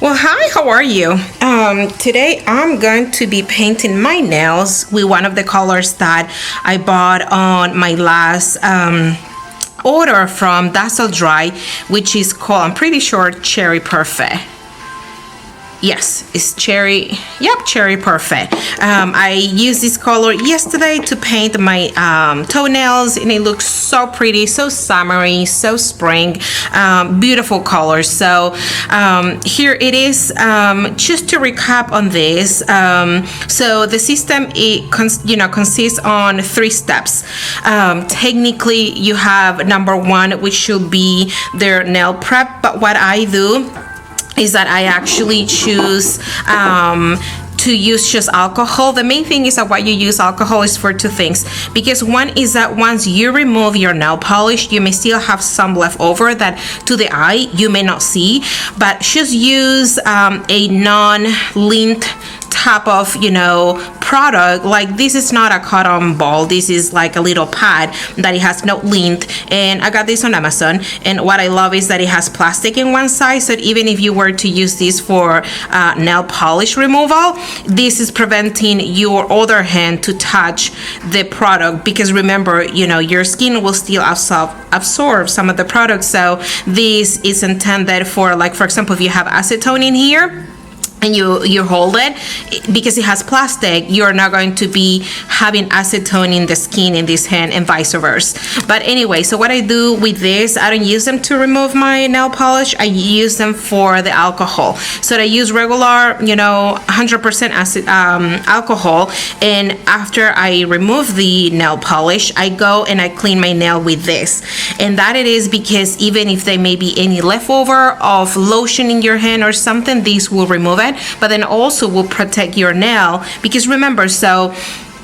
Well, hi, how are you? Today I'm going to be painting my nails with one of the colors that I bought on my last order from Dazzle Dry, which is called, I'm pretty sure, Cherry Parfait. Yes, it's cherry. Yep, cherry Parfait. I used this color yesterday to paint my toenails, and it looks so pretty, so summery, so spring. Beautiful color. So here it is. Just to recap on this. So the system consists on 3 steps. Technically, you have number 1, which should be their nail prep. But what I do is that I actually choose to use just alcohol. The main thing is that why you use alcohol is for 2 things, because one is that once you remove your nail polish, you may still have some left over that to the eye you may not see, but just use a non-lint type of product. Like, this is not a cotton ball, this is like a little pad that it has no lint, and I got this on Amazon. And what I love is that it has plastic in one side, so even if you were to use this for nail polish removal, this is preventing your other hand to touch the product, because remember, your skin will still absorb some of the product. So this is intended for, like, for example, if you have acetone in here and you hold it, because it has plastic, you're not going to be having acetone in the skin in this hand, and vice versa. But anyway, so what I do with this, I don't use them to remove my nail polish, I use them for the alcohol. So I use regular 100% acid alcohol, and after I remove the nail polish, I go and I clean my nail with this. And that it is because even if there may be any leftover of lotion in your hand or something, this will remove it, but then also will protect your nail. Because remember, so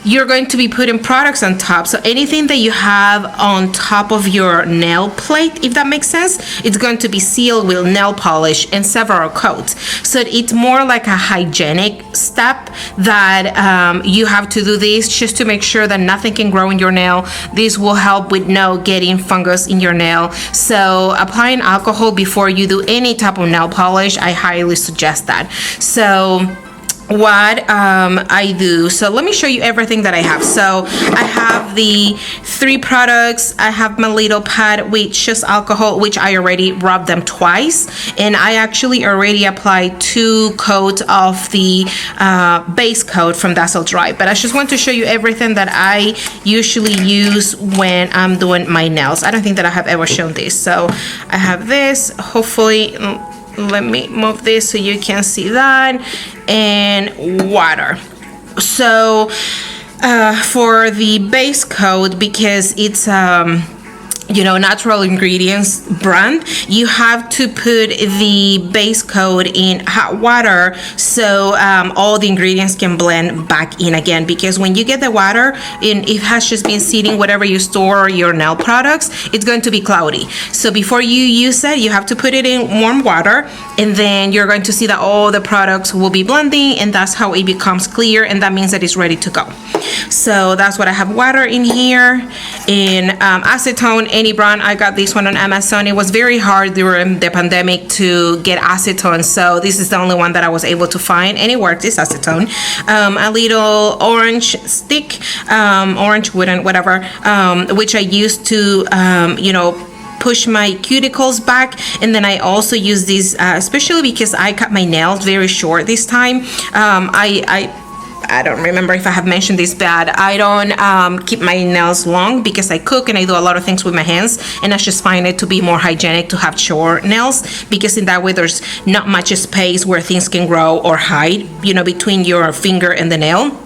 you're going to be putting products on top, so anything that you have on top of your nail plate, if that makes sense, it's going to be sealed with nail polish and several coats. So it's more like a hygienic step that you have to do this just to make sure that nothing can grow in your nail. This will help with no getting fungus in your nail. So applying alcohol before you do any type of nail polish, I highly suggest that. So what I do, so let me show you everything that I have. So I have the 3 products. I have my little pad with just alcohol, which I already rubbed them twice, and I actually already applied 2 coats of the base coat from Dazzle Dry. But I just want to show you everything that I usually use when I'm doing my nails. I don't think that I have ever shown this. So I have this, hopefully, let me move this so you can see that, and water. So for the base coat, because it's natural ingredients brand, you have to put the base coat in hot water so all the ingredients can blend back in again, because when you get the water and it has just been sitting whatever you store your nail products, it's going to be cloudy. So before you use it, you have to put it in warm water, and then you're going to see that all the products will be blending, and that's how it becomes clear, and that means that it's ready to go. So that's what I have, water in here, and acetone, any brand. I got this one on Amazon. It was very hard during the pandemic to get acetone, so this is the only one that I was able to find, and it worked. It's acetone. A little orange stick, orange wooden, whatever, which I used to push my cuticles back. And then I also use this especially because I cut my nails very short this time. I don't remember if I have mentioned this, but I don't keep my nails long because I cook and I do a lot of things with my hands, and I just find it to be more hygienic to have short nails, because in that way there's not much space where things can grow or hide, between your finger and the nail.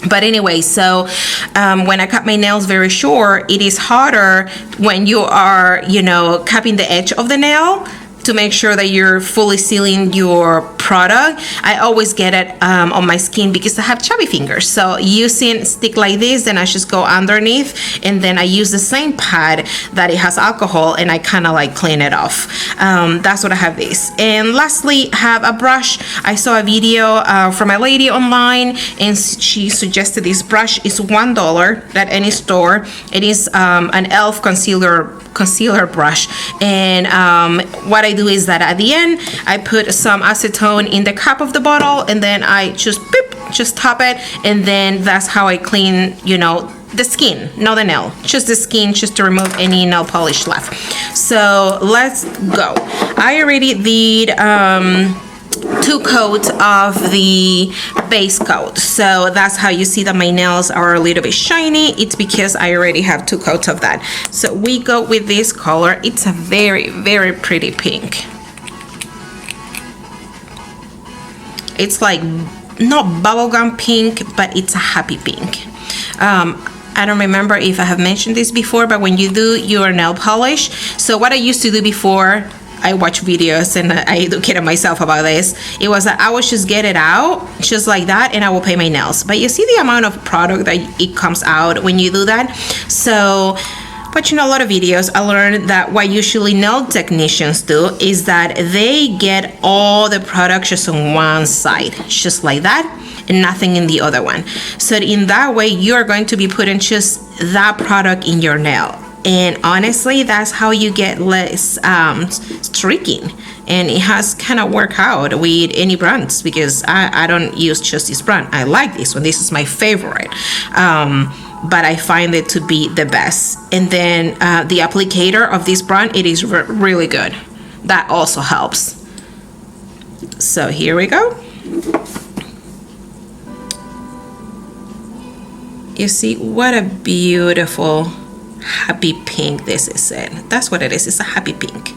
But anyway, so when I cut my nails very short, it is harder when you are, cupping the edge of the nail to make sure that you're fully sealing your product. I always get it on my skin because I have chubby fingers. So using a stick like this, then I just go underneath, and then I use the same pad that it has alcohol, and I kind of like clean it off. That's what I have this. And lastly, have a brush. I saw a video from a lady online, and she suggested this brush. Is $1 at any store. It is an e.l.f. concealer brush, and what I do is that at the end I put some acetone going in the cap of the bottle, and then I just tap it, and then that's how I clean, you know, the skin, not the nail, just the skin, just to remove any nail polish left. So let's go. I already did 2 coats of the base coat, so that's how you see that my nails are a little bit shiny. It's because I already have 2 coats of that. So we go with this color. It's a very, very pretty pink. It's like not bubblegum pink, but it's a happy pink. I don't remember if I have mentioned this before, but when you do your nail polish, so what I used to do before, I watch videos and I educated myself about this, it was that I would just get it out just like that, and I will paint my nails. But you see the amount of product that it comes out when you do that. So watching a lot of videos, I learned that what usually nail technicians do is that they get all the product just on one side, just like that, and nothing in the other one. So in that way, you're going to be putting just that product in your nail. And honestly, that's how you get less streaking. And it has kind of worked out with any brands, because I don't use just this brand. I like this one. This is my favorite. But I find it to be the best. And then the applicator of this brand, it is really good. That also helps. So here we go. You see what a beautiful happy pink this is. That's what it is. It's a happy pink.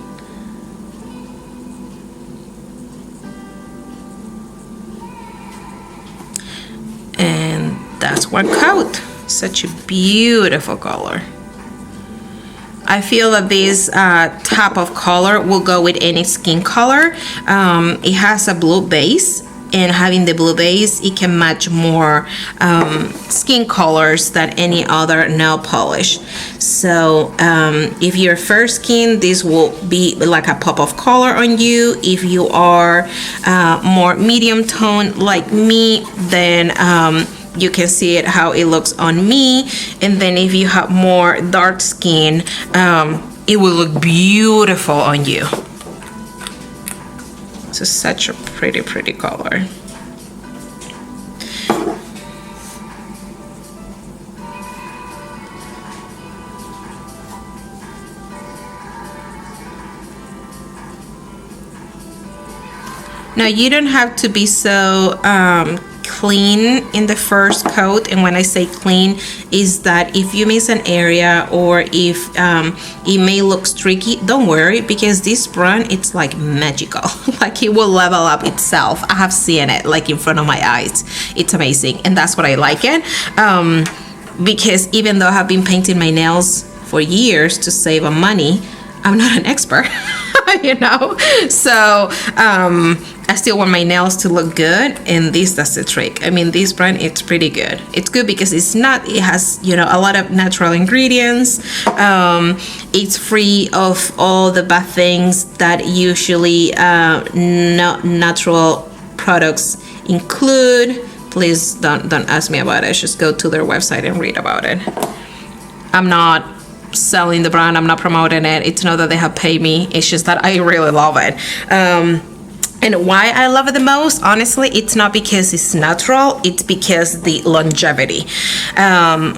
And that's one coat. Such a beautiful color. I feel that this type of color will go with any skin color. It has a blue base, and having the blue base, it can match more skin colors than any other nail polish. So if you're fair skin, this will be like a pop of color on you. If you are more medium tone like me, then you can see it how it looks on me. And then if you have more dark skin, it will look beautiful on you. So such a pretty color. Now you don't have to be so clean in the first coat, and when I say clean is that if you miss an area or if it may look streaky, don't worry, because this brand, it's like magical. Like it will level up itself. I have seen it like in front of my eyes. It's amazing, and that's what I like it, because even though I have been painting my nails for years to save on money, I'm not an expert. You know, so I still want my nails to look good, and that's the trick. I mean, this brand, it's pretty good. It's good because it has, you know, a lot of natural ingredients. It's free of all the bad things that usually not natural products include. Please don't ask me about it. Just go to their website and read about it. I'm not selling the brand, I'm not promoting it. It's not that they have paid me, it's just that I really love it. And why I love it the most, honestly, it's not because it's natural, it's because the longevity. I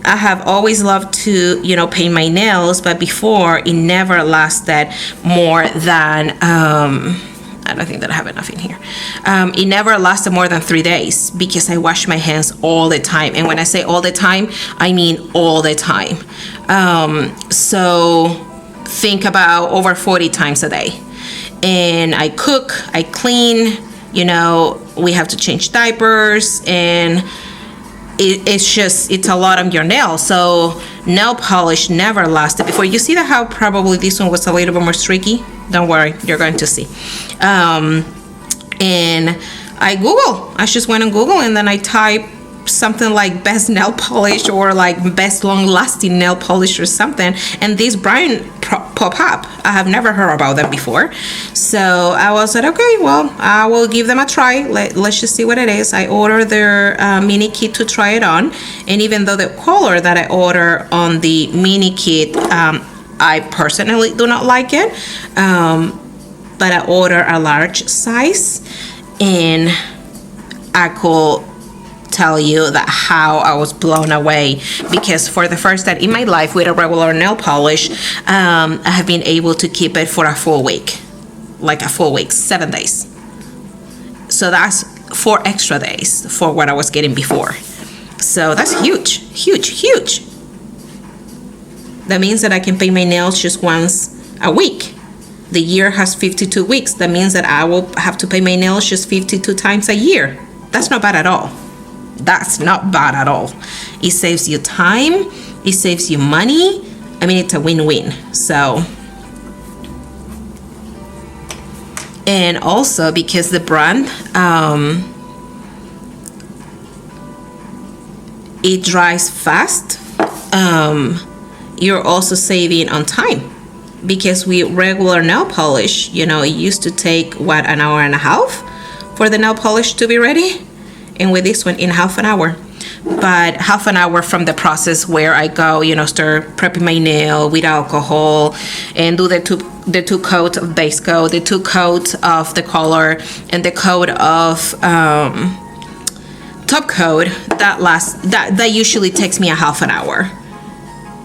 have always loved to, you know, paint my nails, but before it never lasted more than I don't think that I have enough in here. It never lasted more than 3 days because I wash my hands all the time. And when I say all the time, I mean all the time. So think about over 40 times a day. And I cook, I clean, you know, we have to change diapers, and it's a lot on your nails. So nail polish never lasted before. You see that how probably this one was a little bit more streaky? Don't worry, you're going to see. And I just went on Google, and then I typed something like best nail polish or like best long lasting nail polish or something, and this brand pop up. I have never heard about them before, so I was like, okay, well, I will give them a try. Let's just see what it is. I ordered their mini kit to try it on, and even though the color that I order on the mini kit, I personally do not like it, but I ordered a large size, and I could tell you that how I was blown away, because for the first time in my life with a regular nail polish, I have been able to keep it for a full week, like a full week, 7 days. So that's 4 extra days for what I was getting before. So that's huge, huge, huge. That means that I can paint my nails just once a week. The year has 52 weeks. That means that I will have to paint my nails just 52 times a year. That's not bad at all. That's not bad at all. It saves you time. It saves you money. I mean, it's a win-win. So, and also because the brand, it dries fast. You're also saving on time, because with regular nail polish, you know, it used to take what, an hour and a half for the nail polish to be ready, and with this one in half an hour. But half an hour from the process where I go, you know, start prepping my nail with alcohol and do the two coats of base coat, the 2 coats of the color, and the coat of top coat. That usually takes me a half an hour.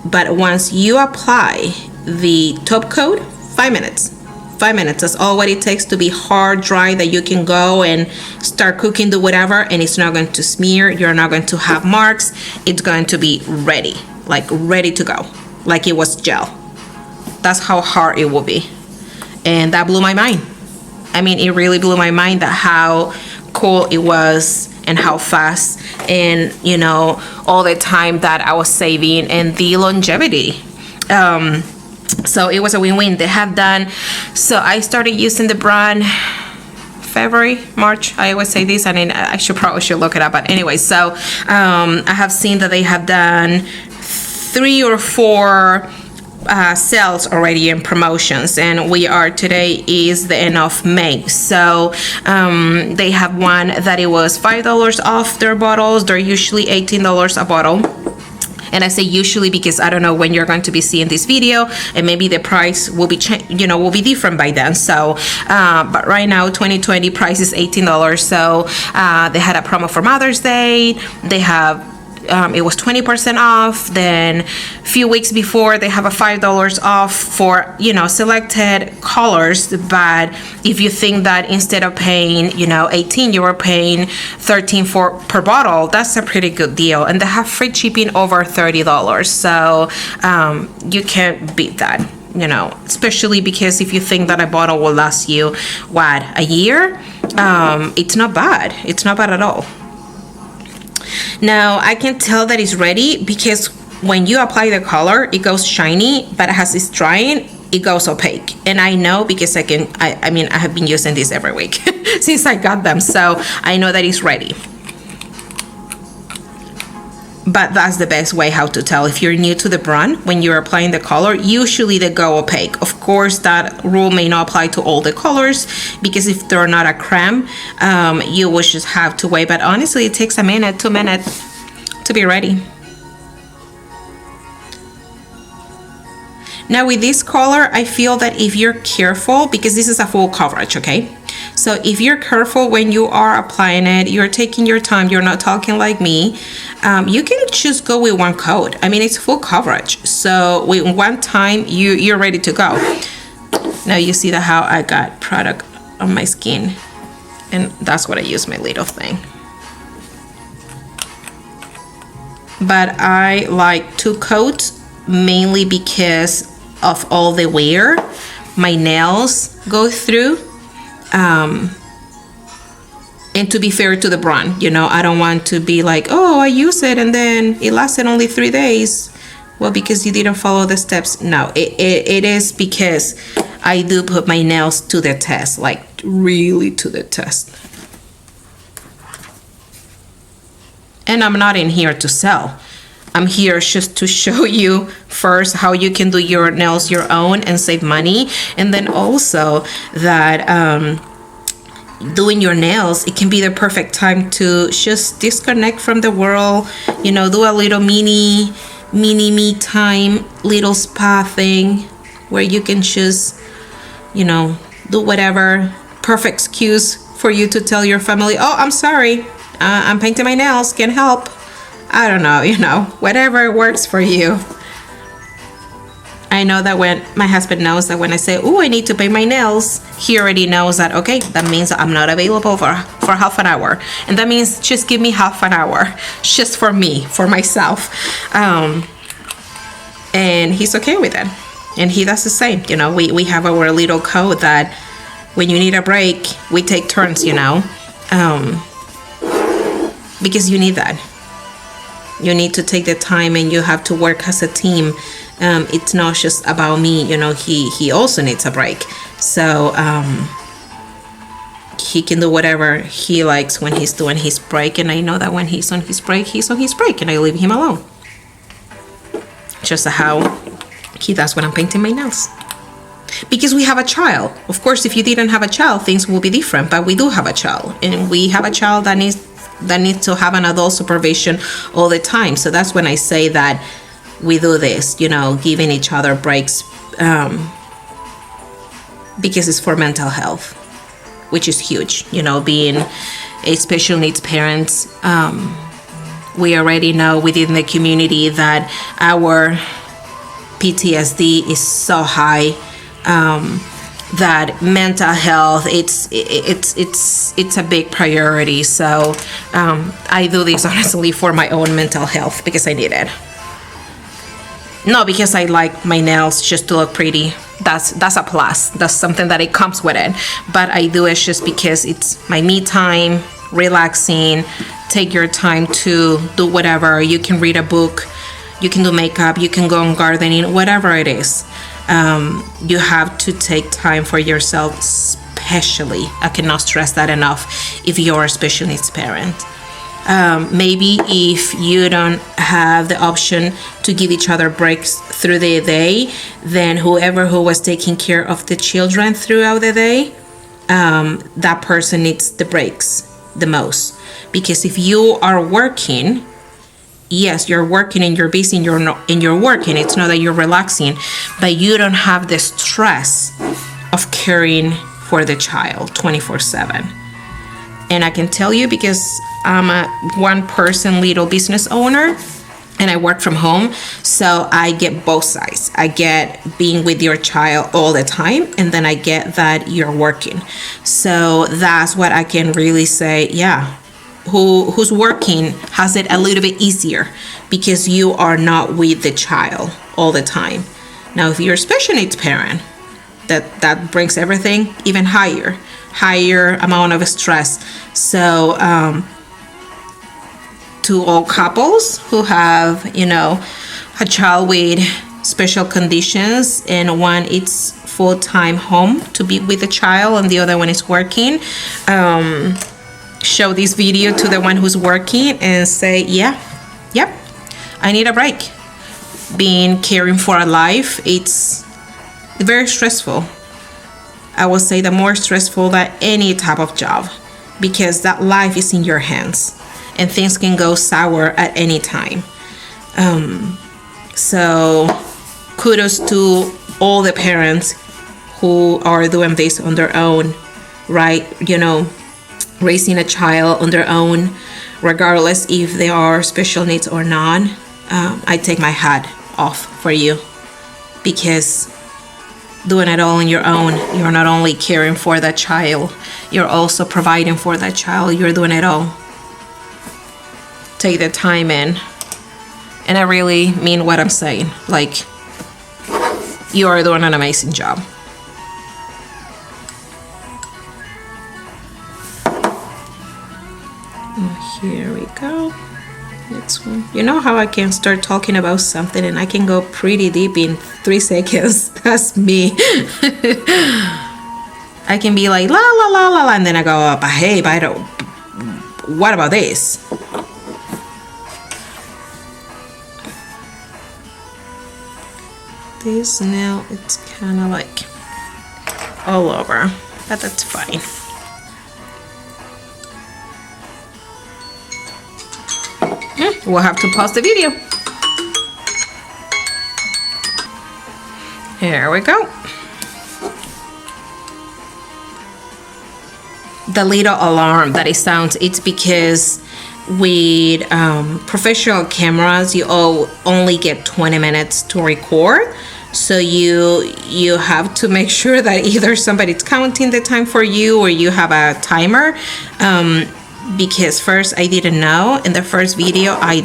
But once you apply the top coat, 5 minutes. 5 minutes, that's all what it takes to be hard, dry, that you can go and start cooking, do whatever, and it's not going to smear, you're not going to have marks, it's going to be ready, like ready to go, like it was gel. That's how hard it will be. And that blew my mind. I mean, it really blew my mind that how cool it was and how fast, and you know, all the time that I was saving and the longevity. So it was a win-win. They have done, so I started using the brand February, March. I always say this, and then I probably should look it up. But anyway, so I have seen that they have done 3 or 4 sales already in promotions, and we are, today is the end of May. So they have one that it was $5 off their bottles. They're usually $18 a bottle. And I say usually because I don't know when you're going to be seeing this video, and maybe the price will be will be different by then. So but right now 2020 price is $18. So they had a promo for Mother's Day. They have it was 20% off. Then a few weeks before, they have a $5 off for, you know, selected colors. But if you think that instead of paying, you know, 18, you were paying 13 per bottle, that's a pretty good deal. And they have free shipping over $30. So you can't beat that, you know, especially because if you think that a bottle will last you, what, a year? It's not bad. It's not bad at all. Now I can tell that it's ready because when you apply the color, it goes shiny, but as it's drying, it goes opaque. And I know because I mean, I have been using this every week since I got them, so I know that it's ready. But that's the best way how to tell. If you're new to the brand, when you're applying the color, usually they go opaque. Of course, that rule may not apply to all the colors, because if they're not a creme, you will just have to wait. But honestly, it takes a minute, 2 minutes to be ready. Now with this color, I feel that if you're careful, because this is a full coverage, okay? So if you're careful when you are applying it, you're taking your time, you're not talking like me, you can just go with 1 coat. I mean, it's full coverage. So with 1 time, you're ready to go. Now you see how I got product on my skin, and that's what I use my little thing. But I like 2 coats mainly because of all the wear my nails go through. And to be fair to the brand, you know, I don't want to be like, oh, I use it and then it lasted only 3 days. Well, because you didn't follow the steps. No, it is because I do put my nails to the test, like really to the test. And I'm not in here to sell. I'm here just to show you first how you can do your nails your own and save money. And then also that doing your nails, it can be the perfect time to just disconnect from the world, you know, do a little mini me time, little spa thing where you can just, you know, do whatever. Perfect excuse for you to tell your family, oh, I'm sorry, I'm painting my nails, can't help. I don't know, you know, whatever works for you. I know that when my husband knows that when I say, oh, I need to paint my nails, he already knows that, okay, that means I'm not available for half an hour. And that means just give me half an hour just for me, for myself. And he's okay with it. And he does the same. You know, we have our little code that when you need a break, we take turns, you know, because you need that. You need to take the time and you have to work as a team. It's not just about me, you know, he also needs a break. So he can do whatever he likes when he's doing his break. And I know that when he's on his break, he's on his break and I leave him alone. Just how he does when I'm painting my nails. Because we have a child. Of course, if you didn't have a child, things will be different. But we do have a child. And we have a child that needs to have an adult supervision all the time. So that's when I say that we do this, you know, giving each other breaks, because it's for mental health, which is huge. You know, being a special needs parent, we already know within the community that our PTSD is so high, that mental health, it's a big priority. So I do this honestly for my own mental health because I need it. Not because I like my nails just to look pretty. That's a plus. That's something that it comes with it. But I do it just because it's my me time, relaxing. Take your time to do whatever. You can read a book, you can do makeup, you can go on gardening, whatever it is. You have to take time for yourself, especially, I cannot stress that enough, if you're a special needs parent. Maybe if you don't have the option to give each other breaks through the day, then whoever who was taking care of the children throughout the day, that person needs the breaks the most. Because if you are working, yes, you're working and you're busy and you're working. It's not that you're relaxing, but you don't have the stress of caring for the child 24/7. And I can tell you, because I'm a one-person little business owner and I work from home, so I get both sides. I get being with your child all the time, and then I get that you're working. So that's what I can really say, yeah, who's working has it a little bit easier because you are not with the child all the time. Now, if you're a special needs parent, that brings everything even higher amount of stress. So to all couples who have, you know, a child with special conditions, and one it's full-time home to be with the child and the other one is working, show this video to the one who's working and say, yep, I need a break. Caring for a life, it's very stressful. I will say the more stressful than any type of job, because that life is in your hands and things can go sour at any time. So kudos to all the parents who are doing this on their own, right? You know, raising a child on their own, regardless if they are special needs or not. I take my hat off for you, because doing it all on your own, you're not only caring for that child, you're also providing for that child. You're doing it all. Take the time in. And I really mean what I'm saying. Like, you are doing an amazing job. Here we go. Next one. You know how I can start talking about something and I can go pretty deep in 3 seconds. That's me. I can be like la la la la la, and then I go, but hey, but I don't, what about this? This nail, it's kind of like all over, but that's fine. We'll have to pause the video. Here we go. the little alarm that it sounds, it's because with professional cameras you only get 20 minutes to record. So you have to make sure that either somebody's counting the time for you or you have a timer. Because first I didn't know. In the first video I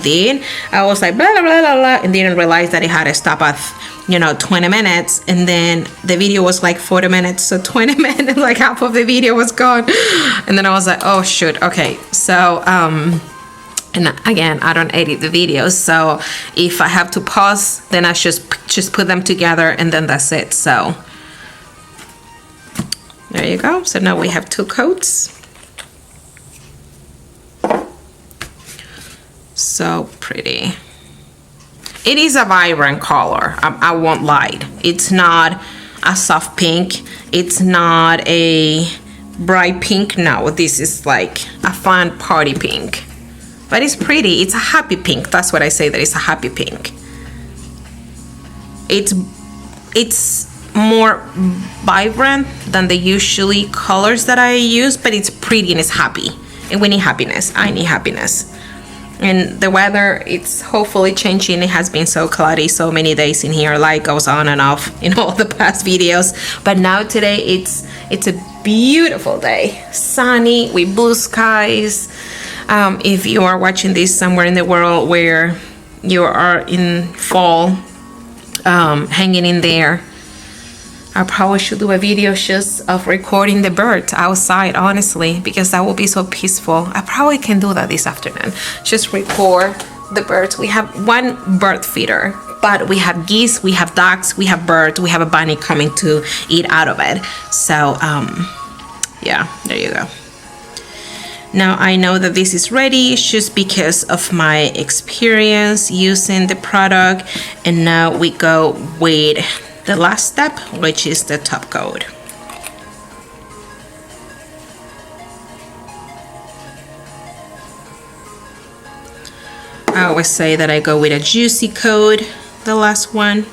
was like blah blah blah blah, blah, and didn't realize that it had to stop at 20 minutes, and then the video was like 40 minutes, so 20 minutes, like half of the video was gone. And then I was like, oh shoot, okay. So and again, I don't edit the videos, so if I have to pause, then I just put them together and then that's it. So there you go. So now we have 2 coats. So pretty. It is a vibrant color, I won't lie. It's not a soft pink, it's not a bright pink. No, this is like a fun party pink, but it's pretty. It's a happy pink. That's what I say, that it's a happy pink. It's more vibrant than the usually colors that I use, but it's pretty and it's happy, and we need happiness. I need happiness. And the weather, it's hopefully changing. It has been so cloudy so many days in here, light goes on and off in all the past videos, but now today it's a beautiful day, sunny with blue skies. If you are watching this somewhere in the world where you are in fall, hanging in there, I probably should do a video just of recording the birds outside, honestly, because that will be so peaceful. I probably can do that this afternoon. Just record the birds. We have 1 bird feeder, but we have geese, we have ducks, we have birds, we have a bunny coming to eat out of it. So, yeah, there you go. Now I know that this is ready just because of my experience using the product, and now we go with the last step, which is the top coat. I always say that I go with a juicy coat, the last one.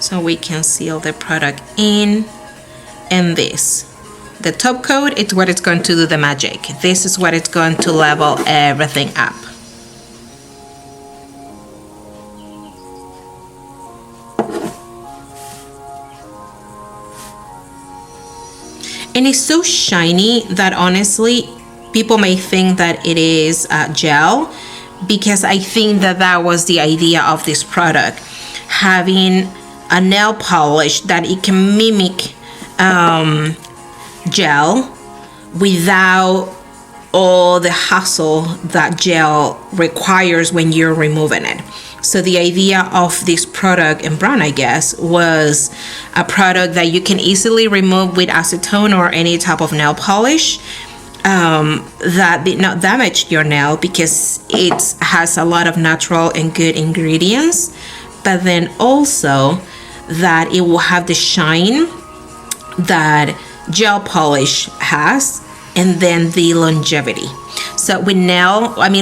So we can seal the product in. And this, the top coat, it's what it's going to do the magic. This is what it's going to level everything up. And it's so shiny that honestly people may think that it is gel, because I think that that was the idea of this product, having a nail polish that it can mimic gel without all the hassle that gel requires when you're removing it. So the idea of this product and brand, I guess, was a product that you can easily remove with acetone or any type of nail polish that did not damage your nail, because it has a lot of natural and good ingredients, but then also that it will have the shine that gel polish has, and then the longevity. So with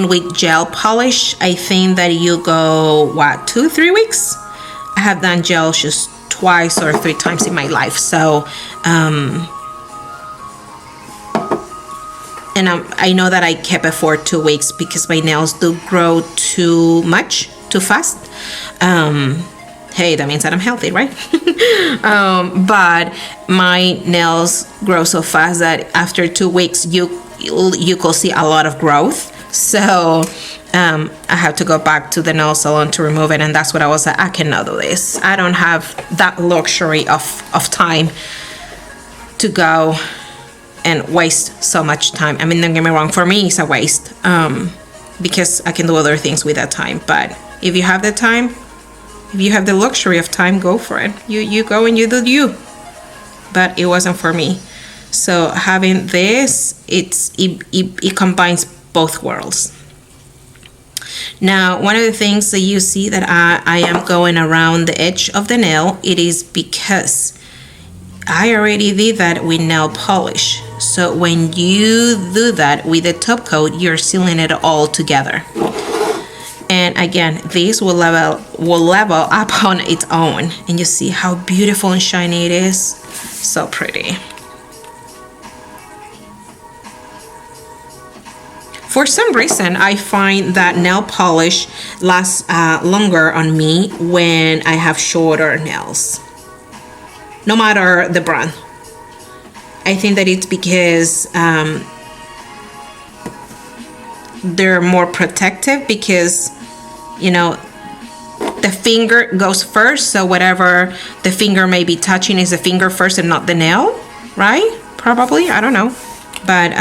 with gel polish, I think that you go 2-3 weeks. I have done gel just 2 or 3 times in my life. So and I know that I kept it for 2 weeks because my nails do grow too fast. Hey, that means that I'm healthy, right? But my nails grow so fast that after 2 weeks you could see a lot of growth. So I have to go back to the nail salon to remove it, and that's what I was like, I cannot do this. I don't have that luxury of time to go and waste so much time. I mean, don't get me wrong, for me it's a waste because I can do other things with that time. But if you have the time, if you have the luxury of time, go for it. You go and you do you. But it wasn't for me. So having this, it combines both worlds. Now, one of the things that you see that I am going around the edge of the nail, it is because I already did that with nail polish. So when you do that with the top coat, you're sealing it all together. And again, this will level up on its own, and you see how beautiful and shiny it is. So pretty. For some reason, I find that nail polish lasts longer on me when I have shorter nails, no matter the brand. I think that it's because they're more protective, because, you know, the finger goes first, so whatever the finger may be touching is the finger first and not the nail, right? Probably, I don't know, but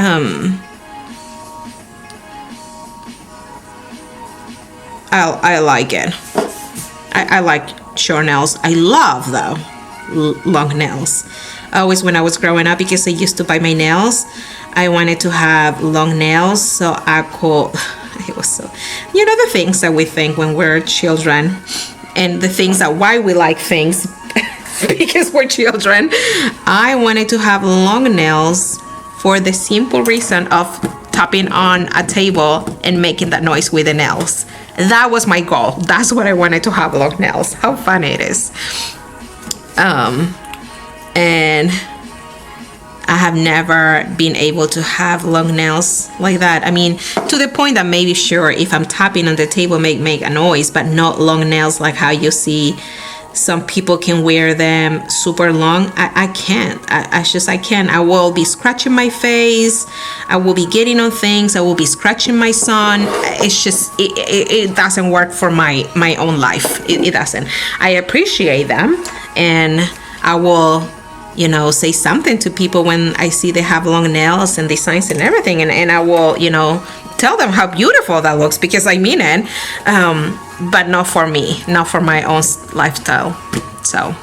I like it. I like short nails. I love, though, long nails. Always when I was growing up, because I used to bite my nails, I wanted to have long nails so I could, it was so, you know, the things that we think when we're children, and the things that why we like things because we're children. I wanted to have long nails for the simple reason of tapping on a table and making that noise with the nails. That was my goal. That's what I wanted, to have long nails. How fun it is. And I have never been able to have long nails like that. I mean, to the point that maybe, sure, if I'm tapping on the table, make a noise, but not long nails like how you see some people can wear them super long. I can't. I can't. I will be scratching my face. I will be getting on things. I will be scratching my son. It's just, it doesn't work for my own life. It doesn't. I appreciate them, and I will, you know, say something to people when I see they have long nails and designs and everything, and I will, you know, tell them how beautiful that looks, because I mean it, but not for me, not for my own lifestyle. So,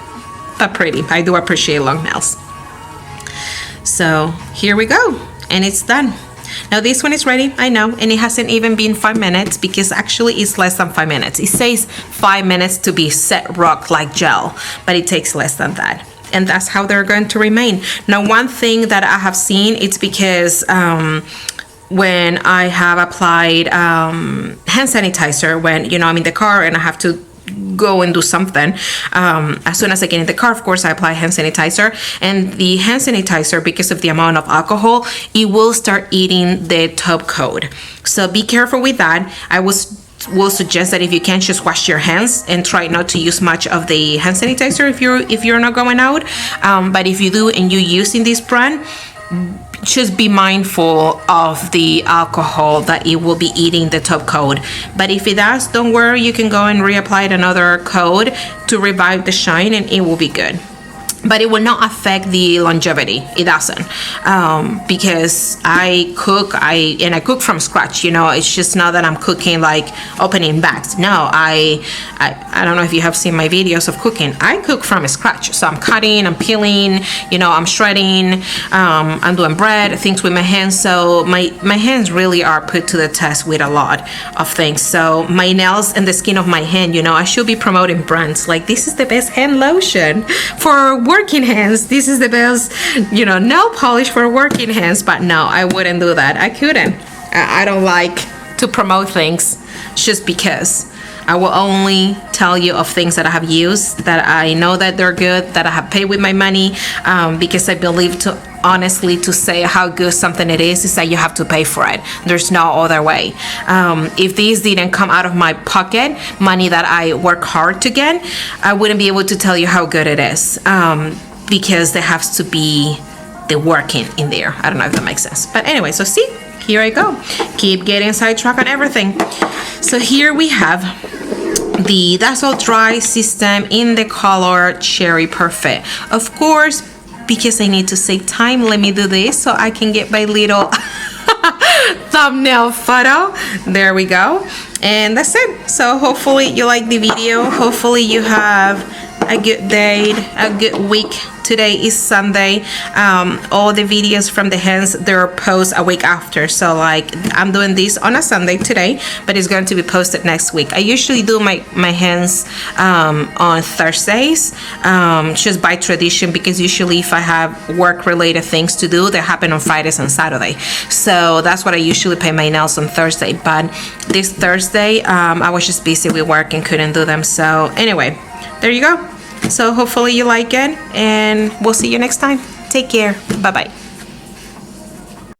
but pretty. I do appreciate long nails. So here we go, and it's done. Now this one is ready, I know, and it hasn't even been 5 minutes, because actually it's less than 5 minutes. It says 5 minutes to be set rock like gel, but it takes less than that. And that's how they're going to remain. Now, one thing that I have seen, it's because when I have applied hand sanitizer, when, you know, I'm in the car and I have to go and do something, as soon as I get in the car, of course, I apply hand sanitizer, and the hand sanitizer, because of the amount of alcohol, it will start eating the top coat. So be careful with that. I will suggest that if you can, just wash your hands and try not to use much of the hand sanitizer if you're not going out. But if you do and you're using this brand, just be mindful of the alcohol that it will be eating the top coat. But if it does, don't worry, you can go and reapply another coat to revive the shine, and it will be good. But it will not affect the longevity. It doesn't, because I cook from scratch. You know, it's just not that I'm cooking like opening bags. No, I don't know if you have seen my videos of cooking. I cook from scratch. So I'm cutting, I'm peeling, you know, I'm shredding, I'm doing bread, things with my hands. So my hands really are put to the test with a lot of things. So my nails and the skin of my hand, you know, I should be promoting brands like, this is the best hand lotion for working hands, this is the best, you know, nail polish for working hands. But no, I wouldn't do that. I couldn't. I don't like to promote things just because. I will only tell you of things that I have used, that I know that they're good, that I have paid with my money, because I believe, honestly, to say how good something it is that you have to pay for it. There's no other way. If these didn't come out of my pocket, money that I work hard to get, I wouldn't be able to tell you how good it is, because there has to be the working in there. I don't know if that makes sense. But anyway, so see, here I go. Keep getting sidetracked on everything. So here we have the Dazzle Dry system in the color Cherry Parfait. Of course, because I need to save time, let me do this so I can get my little thumbnail photo. There we go. And that's it. So hopefully you like the video. Hopefully you have a good day, a good week. Today is Sunday. All the videos from the hands, they're posted a week after. So like I'm doing this on a Sunday today, but it's going to be posted next week. I usually do my hands on Thursdays, just by tradition, because usually if I have work related things to do, they happen on Fridays and Saturday. So that's what I usually paint my nails on Thursday. But this Thursday, I was just busy with work and couldn't do them. So anyway, there you go. So hopefully you like it, and we'll see you next time. Take care. Bye bye.